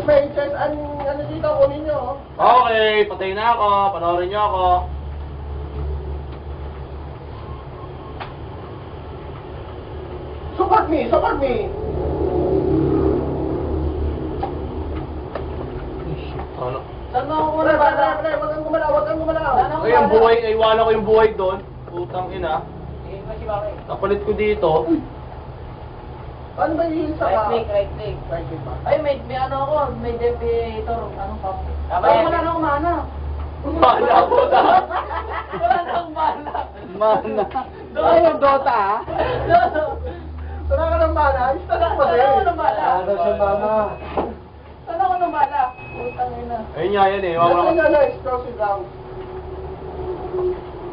may chess, ano dito, kunin nyo. Okay, patay na ako. Panoorin niyo ako. Support me, support me. Ano? Saan mo ako Pre, muna pre, bala? pre, wag kang gumalaw, wag kang gumalaw. Saan ako Ay, ang bala? buhay, naiwala ko yung buhay doon. Putang ina. Eh, kasi bakit? Kapalit ko dito. Ano ba yung sa Right click, right click. Right click ba? Ay, may ano ako, may defiator, anong pump? Tama Ay, yan. wala na akong mana. Mana ko na. Wala na akong mana. Mana. Ay, yung Dota, ha? Wala ka ng mana, istalak pa Wala din. ako ng mana. Ano sa mama? Saan ako ng mana? Putang ina. Ayun nga yan eh. Ano Wala na explosive round?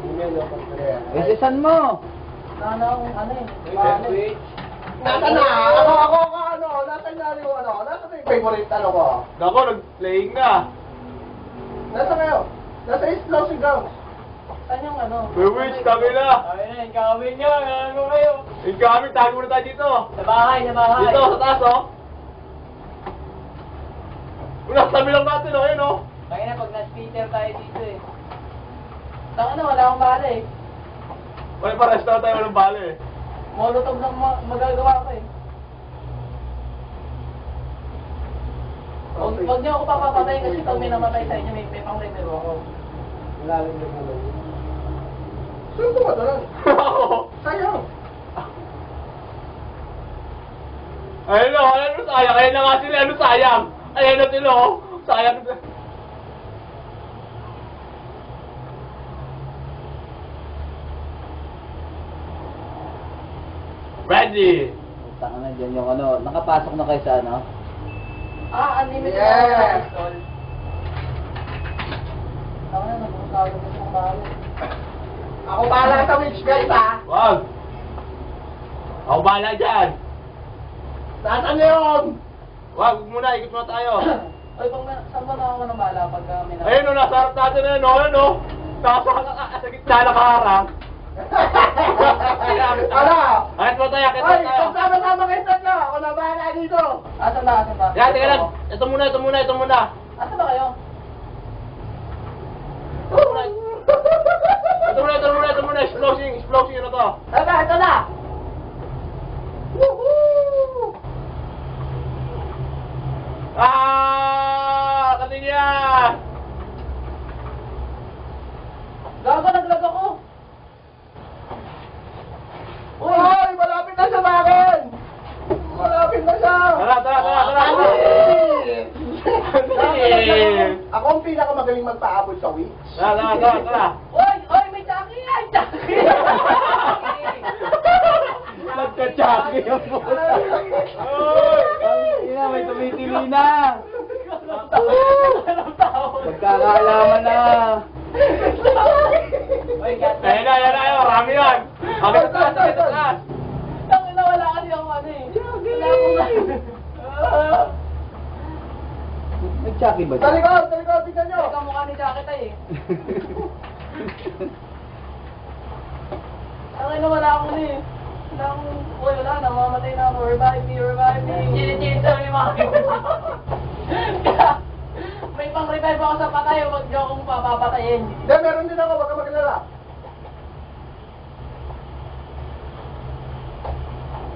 Email ako kaya. Isisan mo. Wala akong ano eh. Mana eh. Nasa na, ako, ano, nasa na yung ano, nasa na yung favorite ano ko. Nako, nag-playing na. Nasa kayo? Nasa explosive round. Saan yung ano? Bewitch, kami na. Ay na, incoming nyo. Ano kayo? Incoming, tago muna tayo dito. Sa bahay, sa bahay. Dito, sa taas oh. Una, sabi lang natin oh, ayun oh. Kaya na, pag na-speaker tayo dito eh. Saan ano, wala akong bala eh. May pa-restaurant tayo ng bale eh. Molotov lang magagawa ko eh. Huwag niyo ako papapatayin kasi pag may namatay sa inyo, may pang remero ako. Lalim na mo. Saan ko ba doon? Sayang. Ayun oh, ano sayang? Ayun na nga sila, ano sayang? Ayun na sila oh. Sayang. Ready! Tanga na dyan yung ano. Nakapasok na kayo sa ano? Unlimited Yes. ako na pistol. Ako na, nag-usawa ko sa bala. Ako bahala sa witch guys ha. Wag! Ako bahala dyan! Nasaan na yun? Wag, huwag muna, ikot muna tayo. Oy, saan ba na ako ng bala pag may namatay? Ayun o, nasa harap natin na yun o, ayun o. Sa gitna nakaharang. Ano? Akit mo tayo, akit mo Ay, tayo. sama-sama kayo tatlo. Ako na bahala dito. Asan ba, asan ba? Yan, teka lang. Ito muna, ito muna, ito muna. Asan ba kayo? Ito muna, ito muna, ito muna. Explosing, yun na to. Ito na! Woohoo! Katingin! Gago, naglag ako! Uy, malapit na siya sa akin! Malapit na siya! Tara. Ako ang pinakamagaling magpaabot sa witch. Tara. Oy, may Chucky! Ay, Chucky! Nagka-chucky yung puta. Ina, may tumitili na. Magkakaalaman na. Oy, gat. Ayan na, marami yan. Akit na taas. Tangin na, wala kasi akong ano eh. Wala akong Nag-chucky ba Sa dyan? likod, tingnan nyo! Ikaw mukha ni Chucky tayo eh. Tangin na, wala akong ano eh. Wala na, mamamatay na ako. Revive me. Ginitin sa mga may pang-revive ako sa patay, huwag niyo akong papapatayin. Hindi, meron din ako, wag ka maglala.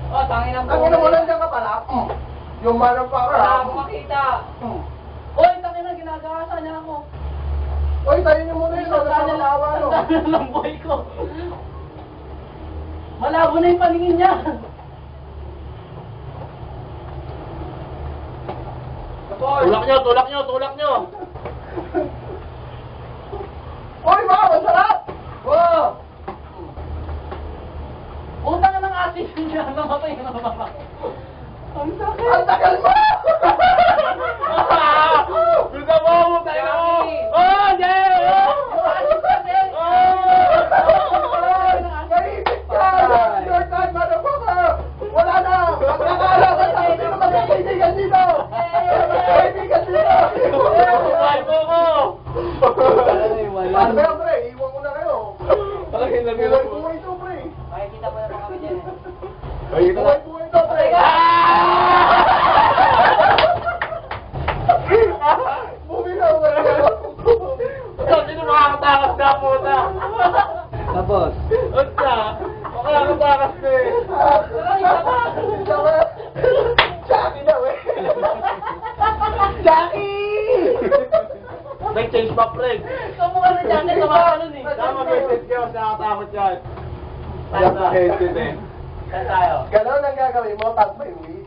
Oh, tangin ang Ang ina mo lang dyan ka pala. Yung motherfucker. Wala akong makita. Uy, tangin na, ginagasa niya ako. Uy, tayo nyo muna yun. Sandaan Ano awa no? na lang boy ko. Malabo na yung paningin niya. Tulak nyo. Uy, baka masarap! Wow! Utang na ng asin niya. Namatay na naman. Ang sakit. Ang tagal mo! Bisa mo, tayo na mo. Oh, yeah! Yung asin kasi. Naibig ka! Your time, motherfucker! Wala na! Magkakaalaman tayo sino magkakaibigan dito! Magkakaibigan dito! Buhay mo ko! Ay, Ano wala. ba yan, pre? Iwan ko na kayo. Ay, Buhay ito, pre. Makikita mo na kami dyan eh. Ay, ito na. Buhay ito, pre. Ah! Red. Kamukha na jacket, kamukha nun eh. Tama, mag-headset ka, mas nakakatakot yan. Wala pa headset eh. Saan tayo? Ganon ang gagawin mo pag may wish.